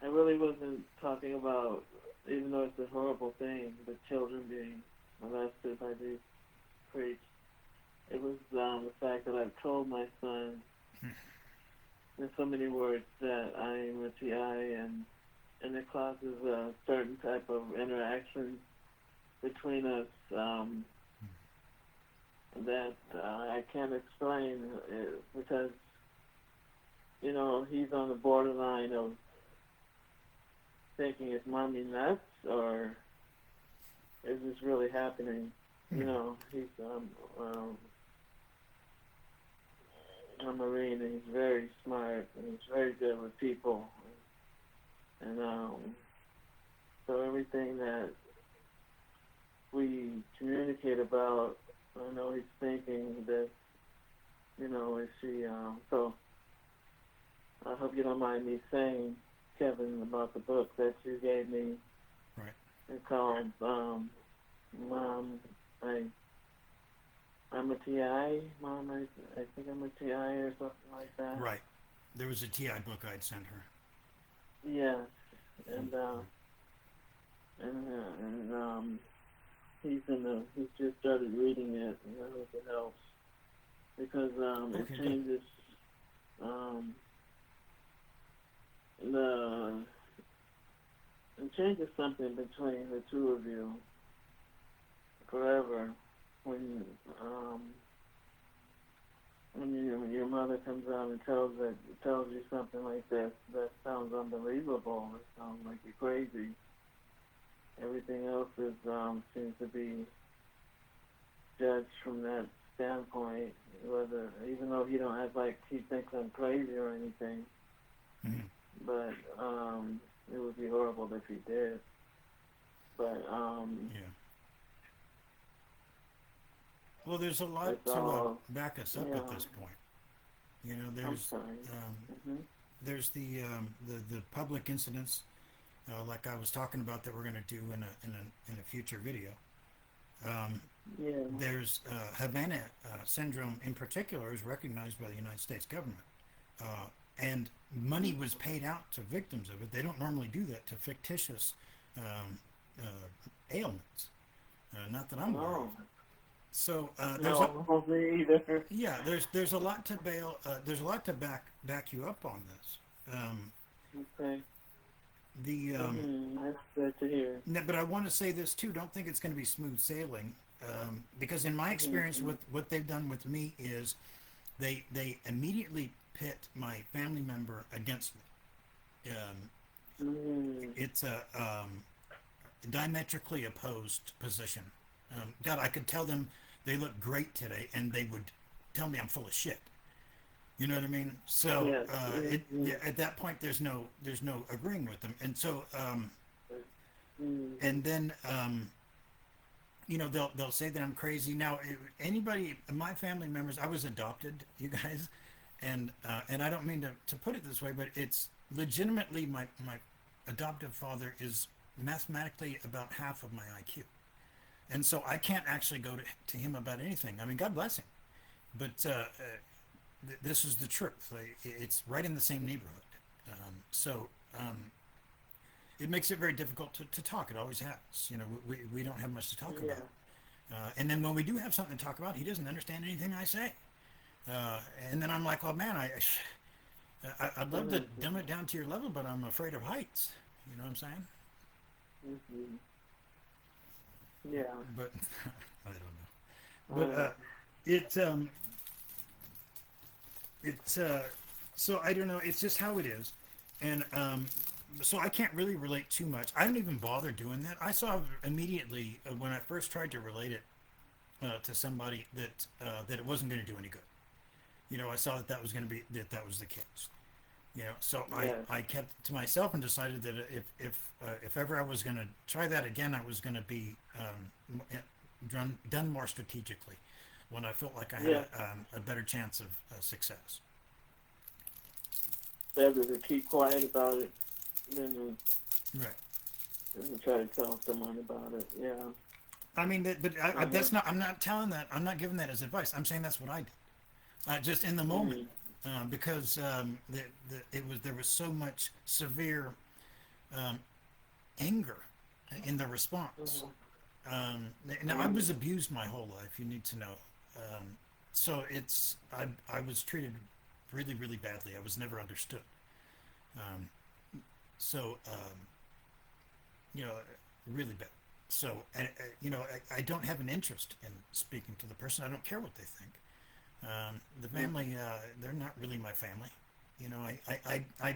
I really wasn't talking about, even though it's a horrible thing, the children being molested by these priests. It was the fact that I've told my son in so many words that I am a TI, and it causes a certain type of interaction between us that I can't explain because, he's on the borderline of thinking, is mommy nuts or is this really happening? He's a Marine, and he's very smart and he's very good with people. And So everything that we communicate about, I know he's thinking that, is she, so I hope you don't mind me saying, Kevin, about the book that you gave me. Right. It's called, Mom, I'm a TI, Mom, I think I'm a TI or something like that. Right. There was a TI book I'd sent her. Yeah, and he's just started reading it, and I hope it helps because Okay, it changes it changes something between the two of you forever when your mother comes out and tells you something like this that sounds unbelievable. It sounds like you're crazy. Everything else is seems to be judged from that standpoint. Whether even though he don't act like he thinks I'm crazy or anything, Mm-hmm. but it would be horrible if he did. But Yeah. Well, there's a lot it's to all back us up at this point. I'm There's sorry. there's the public incidents, like I was talking about, that we're going to do in a future video. Yeah. There's Havana Syndrome in particular is recognized by the United States government, and money was paid out to victims of it. They don't normally do that to fictitious ailments. Not that I'm aware of. So No, me either. yeah, there's a lot to there's a lot to back you up on this. Okay. That's good to hear. But I want to say this too. Don't think it's going to be smooth sailing, because in my experience, what they've done with me is they immediately pit my family member against me. It's a diametrically opposed position. God, I could tell them they look great today, and they would tell me I'm full of shit. You know what I mean? So at that point, there's no agreeing with them, and so and then they'll say that I'm crazy. Now, anybody, my family members, I was adopted, you guys, and I don't mean to put it this way, but it's legitimately my adoptive father is mathematically about half of my IQ. And so I can't actually go to him about anything. I mean, God bless him. But this is the truth. It's right in the same neighborhood. It makes it very difficult to talk. It always has. We don't have much to talk about. And then when we do have something to talk about, he doesn't understand anything I say. And then I'm like, oh, man, I'd love to dumb it down to your level, but I'm afraid of heights. You know what I'm saying? Mm-hmm. Yeah. But I don't know. But so I don't know. It's just how it is, and so I can't really relate too much. I don't even bother doing that. I saw immediately when I first tried to relate it to somebody that it wasn't going to do any good. I saw that was going to be that was the case. So I kept it to myself and decided that if ever I was going to try that again, I was going to be done more strategically when I felt like I had a better chance of success. Better to keep quiet about it than to try to tell someone about it. Yeah. I mean, that's not. I'm not telling that. I'm not giving that as advice. I'm saying that's what I did, just in the moment. Because there was so much severe anger in the response. Now I was abused my whole life. You need to know. So I was treated really, really badly. I was never understood. Really bad. So I don't have an interest in speaking to the person. I don't care what they think. The family, they're not really my family. I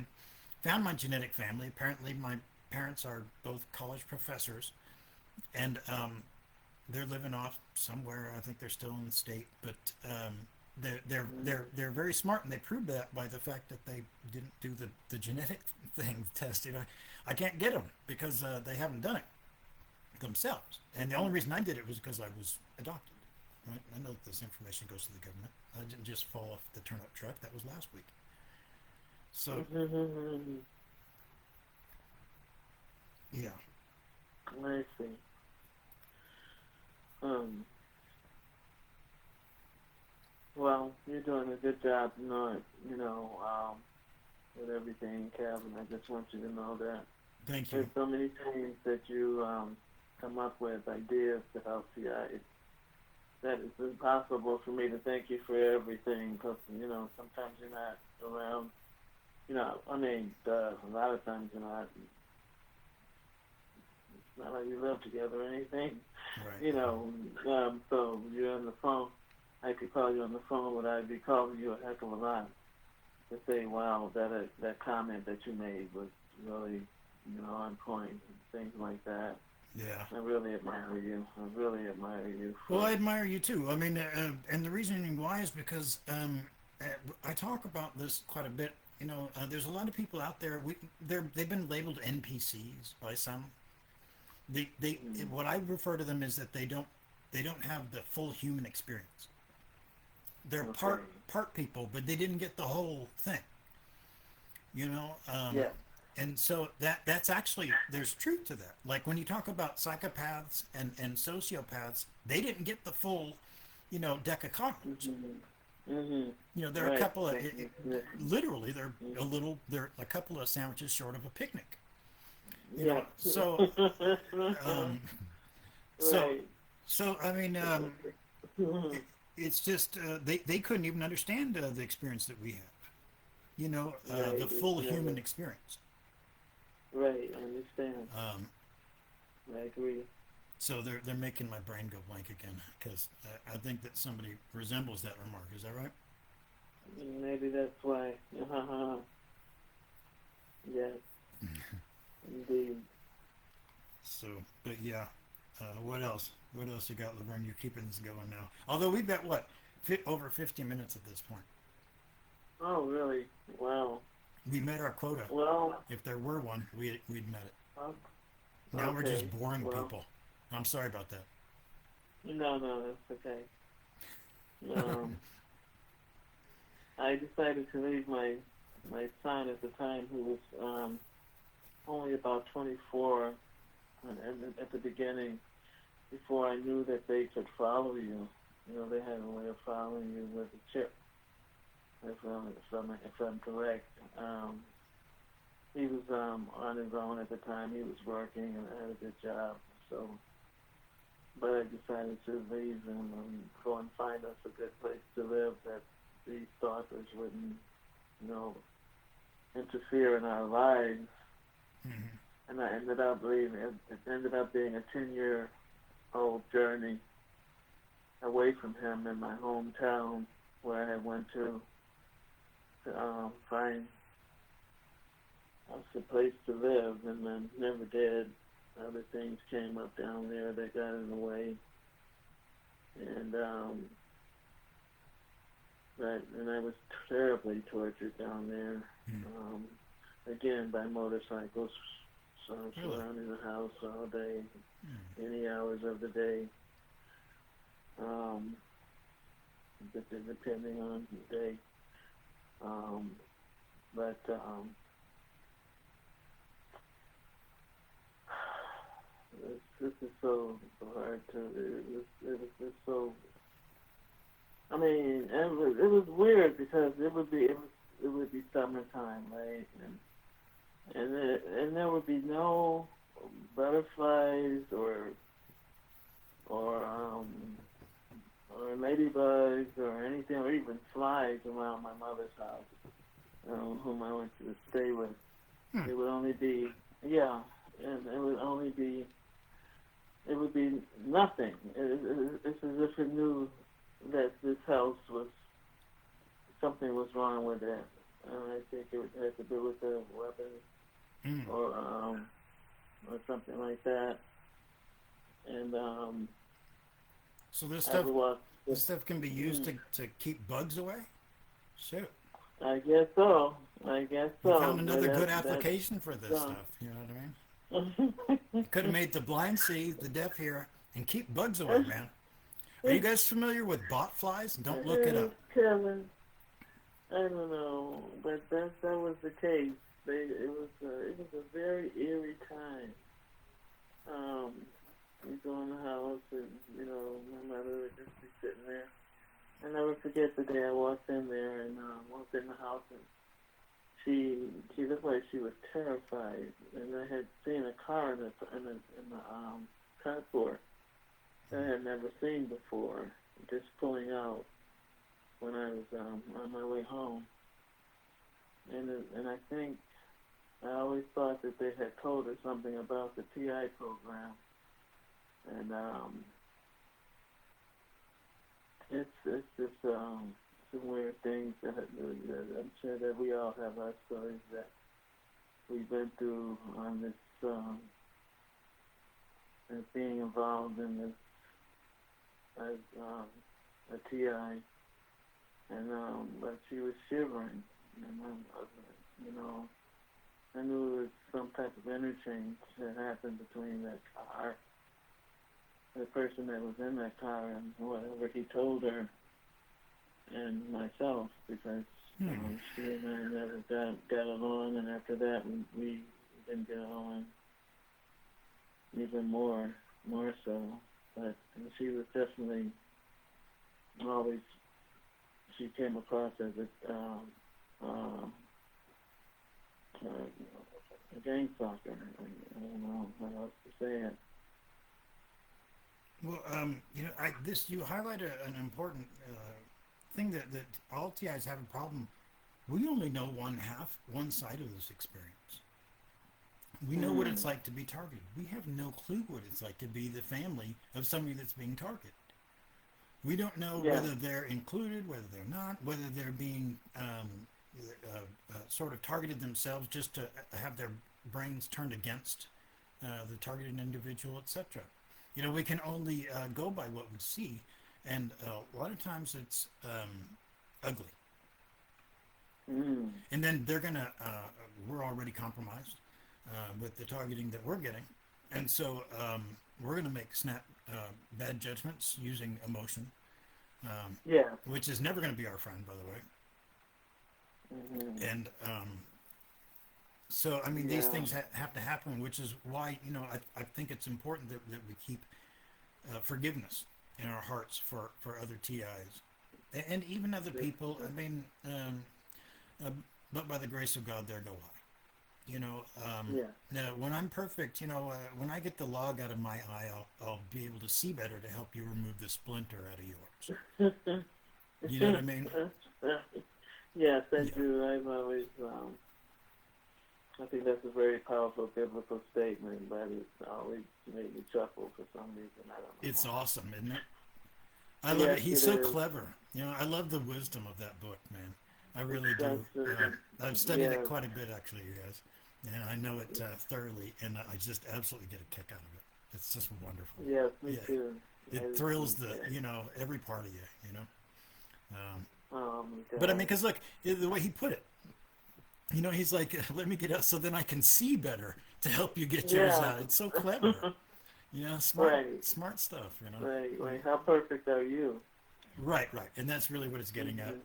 found my genetic family. Apparently my parents are both college professors, and they're living off somewhere. I think they're still in the state, but they're very smart, and they proved that by the fact that they didn't do the genetic thing test. I can't get them because they haven't done it themselves. And the only reason I did it was because I was adopted. Right? I know that this information goes to the government. I didn't just fall off the turnip truck. That was last week. So yeah. I see. Well, you're doing a good job, with everything, Kevin. I just want you to know that. Thank you. There's so many things that you come up with, ideas to help CI. That it's impossible for me to thank you for everything because, sometimes you're not around. A lot of times you're not. It's not like we live together or anything. Right. So you're on the phone. I could call you on the phone, but I'd be calling you a heck of a lot to say, wow, that comment that you made was really, on point and things like that. Yeah. I really admire you. Well, I admire you too. I mean, and the reasoning why is because I talk about this quite a bit. There's a lot of people out there. They've been labeled NPCs by some. What I refer to them is that they don't have the full human experience. They're part people, but they didn't get the whole thing. Yeah. And so that's actually, there's truth to that. Like when you talk about psychopaths and sociopaths, they didn't get the full, deck of cards. They're a couple of, literally, they're a couple of sandwiches short of a picnic. So, so I mean, it's just they couldn't even understand the experience that we have. The full human experience. Right, I understand. I agree. So they're making my brain go blank again because I think that somebody resembles that remark. Is that right? Maybe that's why. Yes. Indeed. So, but yeah. What else? What else you got, Laverne? You're keeping this going now. Although we've got over 50 minutes at this point. Oh, really? Wow. We met our quota. Well, if there were one, we'd met it. Now okay. we're just boring people. I'm sorry about that. No, that's okay. I decided to leave my son at the time, who was only about 24, at the beginning, before I knew that they could follow you. They had a way of following you with a chip. If I'm correct. He was on his own at the time. He was working and had a good job. So, but I decided to leave and go and find us a good place to live that these stalkers wouldn't, interfere in our lives. Mm-hmm. And I ended up leaving. It ended up being a 10-year-old journey away from him in my hometown, where I went to find a place to live, and then never did. Other things came up down there that got in the way, and I was terribly tortured down there. Again, by motorcycles, surrounding the house all day, any hours of the day, depending on the day. This is so hard to. It was just so. I mean, it was weird because it would be summertime, right? And there would be no butterflies or ladybugs or anything, or even flies around my mother's house, whom I went to stay with. It would only be, and it would be nothing. It's as if it knew that this house something was wrong with it. I think it had to do with the weapons or something like that. And so this stuff, This stuff can be used to keep bugs away. Shoot. I guess so. I guess We so. found another good That's application for this so. stuff. You know what I mean? Could have made the blind see, the deaf hear, and keep bugs away, man. Are you guys familiar with bot flies? Don't look it up. Kevin, I don't know, but that was the case. It was a very eerie time. We go in the house, and my mother would just be sitting there. I never forget the day I walked in there and walked in the house, and she looked like she was terrified. And I had seen a car in the carport that I had never seen before, just pulling out when I was on my way home. And I think I always thought that they had told her something about the TI program, and it's just some weird things that I'm sure that we all have our stories that we've been through on this, and being involved in this as a TI, and but she was shivering, and I knew it was some type of interchange that happened between that car, the person that was in that car, and whatever he told her, and myself, because she and I never got along, and after that we didn't get along even more so. But she was definitely always, she came across as a gang stalker. I don't know how else to say it. Well, you highlight an important thing that all TIs have a problem. We only know one side of this experience. We know what it's like to be targeted. We have no clue what it's like to be the family of somebody that's being targeted. We don't know whether they're included, whether they're not, whether they're being sort of targeted themselves just to have their brains turned against the targeted individual, etc. We can only go by what we see, and a lot of times it's ugly. And then we're already compromised with the targeting that we're getting, and so we're going to make bad judgments using emotion, which is never going to be our friend, by the way. And so, I mean, these things have to happen, which is why, I think it's important that we keep forgiveness in our hearts for other TIs and even other people. I mean, but by the grace of God, there go I. Now, when I'm perfect, when I get the log out of my eye, I'll be able to see better to help you remove the splinter out of yours. You know what I mean? Yes, I do. I've always, I think that's a very powerful biblical statement, but it's always made me chuckle for some reason. I don't know. It's awesome, isn't it? I love it. He's so clever. I love the wisdom of that book, man. I really do. I've studied it quite a bit, actually, you guys. And I know it thoroughly, and I just absolutely get a kick out of it. It's just wonderful. Yes, me too. It thrills every part of you, But I mean, because look, the way he put it, he's like, let me get out so then I can see better to help you get yours out. It's so clever. Smart stuff, Right. How perfect are you? Right. And that's really what it's getting at.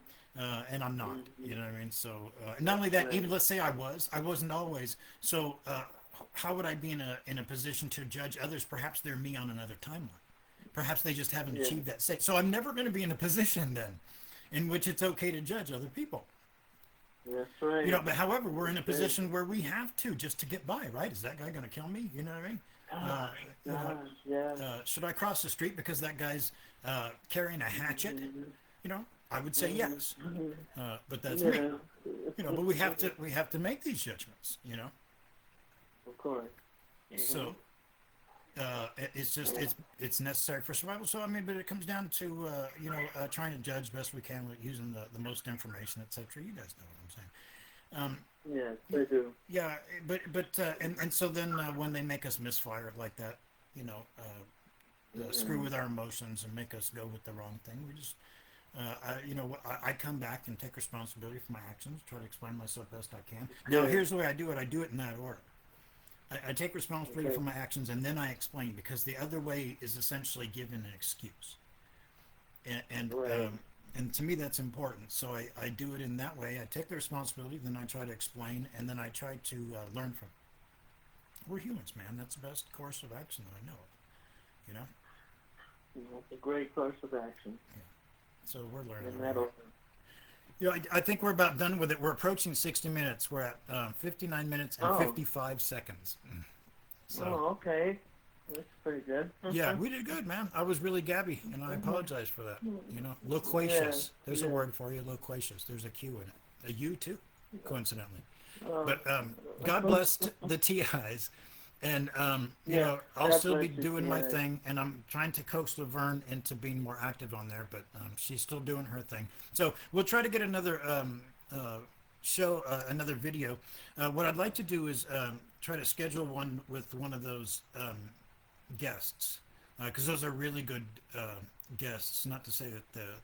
And I'm not, you know what I mean? So, not only that, even let's say I wasn't always. So, how would I be in a position to judge others? Perhaps they're me on another timeline. Perhaps they just haven't achieved that state. So I'm never going to be in a position then in which it's okay to judge other people. That's right. But however, we're in a position where we have to just to get by, right? Is that guy going to kill me? You know what I mean? Should I cross the street because that guy's carrying a hatchet? I would say yes, but that's me. But we have to make these judgments. Of course. So it's necessary for survival. So I mean, but it comes down to trying to judge best we can with using the most information, etc. You guys know what I'm saying. Yes, they do. Yeah, but and so then when they make us misfire like that, screw with our emotions and make us go with the wrong thing. We just, I come back and take responsibility for my actions, try to explain myself best I can. Now, here's the way I do it. I do it in that order. I take responsibility for my actions, and then I explain, because the other way is essentially giving an excuse. And to me, that's important. So I do it in that way. I take the responsibility, then I try to explain, and then I try to learn from it. We're humans, man. That's the best course of action that I know of. You know? That's a great course of action. Yeah. So we're learning. And that'll... I think we're about done with it. We're approaching 60 minutes. We're at 59 minutes and 55 seconds. So, okay. That's pretty good. Yeah, we did good, man. I was really gabby, and I apologize for that. You know, loquacious. There's a word for you, loquacious. There's a Q in it. A U, too, coincidentally. But God bless the TIs. And, I'll still be doing my thing, and I'm trying to coax Laverne into being more active on there, but she's still doing her thing. So we'll try to get another another video. What I'd like to do is try to schedule one with one of those guests, because those are really good guests. Not to say that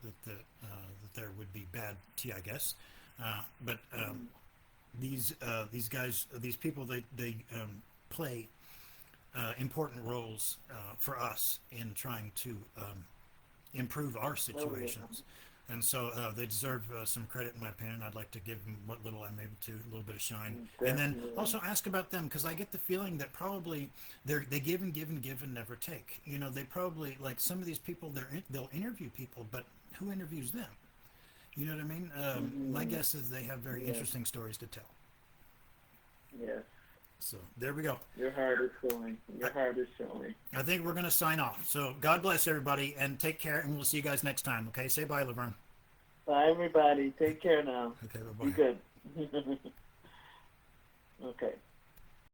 there would be bad TI guests, but these guys, these people, they play important roles for us in trying to improve our situations. And so they deserve some credit, in my opinion. I'd like to give them what little I'm able to, a little bit of shine. And then also ask about them, because I get the feeling that probably they give and give and give and never take. You know, they probably, like some of these people, they'll interview people, but who interviews them? You know what I mean? My guess is they have very interesting stories to tell. Yes. So there we go. Your heart is showing. Your heart is showing. I think we're going to sign off. So God bless everybody, and take care, and we'll see you guys next time. Okay, say bye, Laverne. Bye, everybody. Take care now. Okay, bye-bye. Be good. Okay.